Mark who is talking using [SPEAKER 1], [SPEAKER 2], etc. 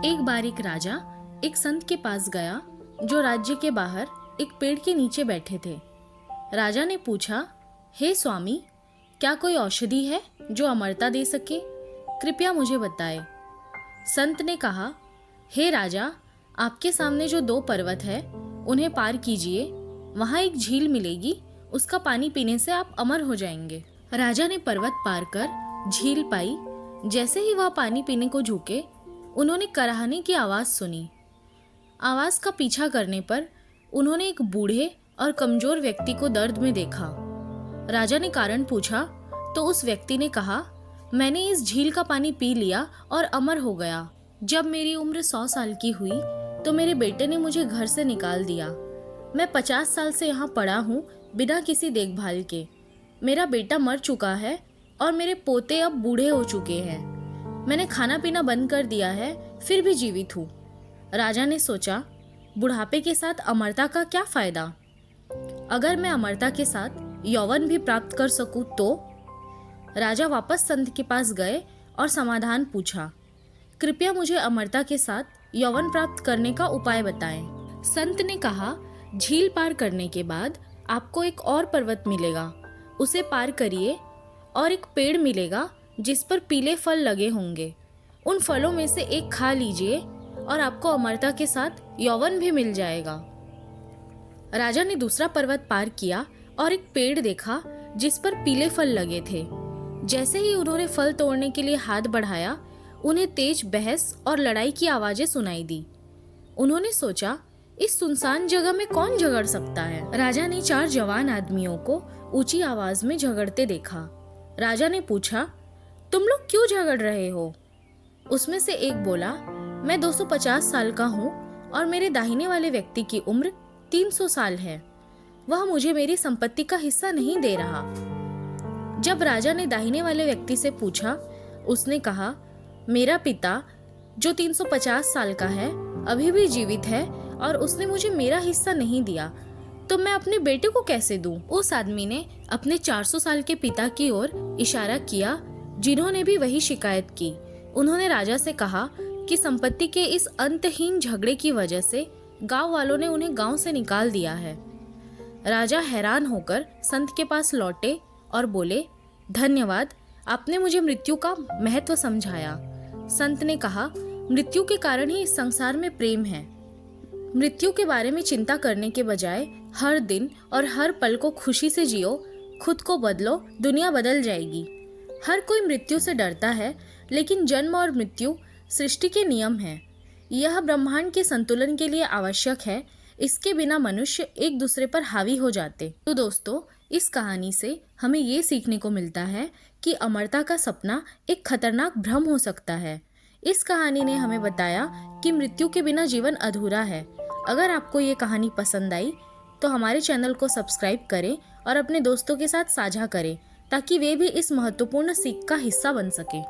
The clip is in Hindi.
[SPEAKER 1] एक बार एक राजा एक संत के पास गया जो राज्य के बाहर एक पेड़ के नीचे बैठे थे। राजा ने पूछा, हे स्वामी, क्या कोई औषधि है जो अमरता दे सके? कृपया मुझे बताएं। संत ने कहा, हे राजा, आपके सामने जो 2 पर्वत है उन्हें पार कीजिए। वहाँ एक झील मिलेगी, उसका पानी पीने से आप अमर हो जाएंगे। राजा ने पर्वत पार कर झील पाई। जैसे ही वह पानी पीने को झुके, उन्होंने कराहने की आवाज़ सुनी। आवाज़ का पीछा करने पर उन्होंने एक बूढ़े और कमज़ोर व्यक्ति को दर्द में देखा। राजा ने कारण पूछा तो उस व्यक्ति ने कहा, मैंने इस झील का पानी पी लिया और अमर हो गया। जब मेरी उम्र 100 साल की हुई तो मेरे बेटे ने मुझे घर से निकाल दिया। मैं 50 साल से यहाँ पड़ा हूँ बिना किसी देखभाल के। मेरा बेटा मर चुका है और मेरे पोते अब बूढ़े हो चुके हैं। मैंने खाना पीना बंद कर दिया है, फिर भी जीवित हूँ। राजा ने सोचा, बुढ़ापे के साथ अमरता का क्या फ़ायदा? अगर मैं अमरता के साथ यौवन भी प्राप्त कर सकूँ तो? राजा वापस संत के पास गए और समाधान पूछा। कृपया मुझे अमरता के साथ यौवन प्राप्त करने का उपाय बताएं। संत ने कहा, झील पार करने के बाद आपको एक और पर्वत मिलेगा, उसे पार करिए और एक पेड़ मिलेगा जिस पर पीले फल लगे होंगे। उन फलों में से एक खा लीजिए और आपको अमरता के साथ यौवन भी मिल जाएगा। राजा ने दूसरा पर्वत पार किया और एक पेड़ देखा जिस पर पीले फल लगे थे। जैसे ही उन्होंने फल तोड़ने के लिए हाथ बढ़ाया, उन्हें तेज बहस और लड़ाई की आवाजें सुनाई दी। उन्होंने सोचा, इस सुनसान जगह में कौन झगड़ सकता है? राजा ने 4 जवान आदमियों को ऊंची आवाज में झगड़ते देखा। राजा ने पूछा, तुम लोग क्यों झगड़ रहे हो? उसमें से एक बोला, मैं 250 साल का हूँ और मेरे दाहिने वाले व्यक्ति की उम्र 300 साल है। वह मुझे मेरी संपत्ति का हिस्सा नहीं दे रहा। जब राजा ने दाहिने वाले व्यक्ति से पूछा, उसने कहा, मेरा पिता जो 350 साल का है अभी भी जीवित है और उसने मुझे मेरा हिस्सा नहीं दिया, तो मैं अपने बेटे को कैसे दूं? उस आदमी ने अपने 400 साल के पिता की ओर इशारा किया, जिन्होंने भी वही शिकायत की। उन्होंने राजा से कहा कि संपत्ति के इस अंतहीन झगड़े की वजह से गांव वालों ने उन्हें गांव से निकाल दिया है। राजा हैरान होकर संत के पास लौटे और बोले, धन्यवाद, आपने मुझे मृत्यु का महत्व समझाया। संत ने कहा, मृत्यु के कारण ही इस संसार में प्रेम है। मृत्यु के बारे में चिंता करने के बजाय हर दिन और हर पल को खुशी से जियो, खुद को बदलो, दुनिया बदल जाएगी। हर कोई मृत्यु से डरता है, लेकिन जन्म और मृत्यु सृष्टि के नियम हैं। यह ब्रह्मांड के संतुलन के लिए आवश्यक है। इसके बिना मनुष्य एक दूसरे पर हावी हो जाते। तो दोस्तों, इस कहानी से हमें ये सीखने को मिलता है कि अमरता का सपना एक खतरनाक भ्रम हो सकता है। इस कहानी ने हमें बताया कि मृत्यु के बिना जीवन अधूरा है। अगर आपको ये कहानी पसंद आई तो हमारे चैनल को सब्सक्राइब करें और अपने दोस्तों के साथ साझा करें ताकि वे भी इस महत्वपूर्ण सीख का हिस्सा बन सकें।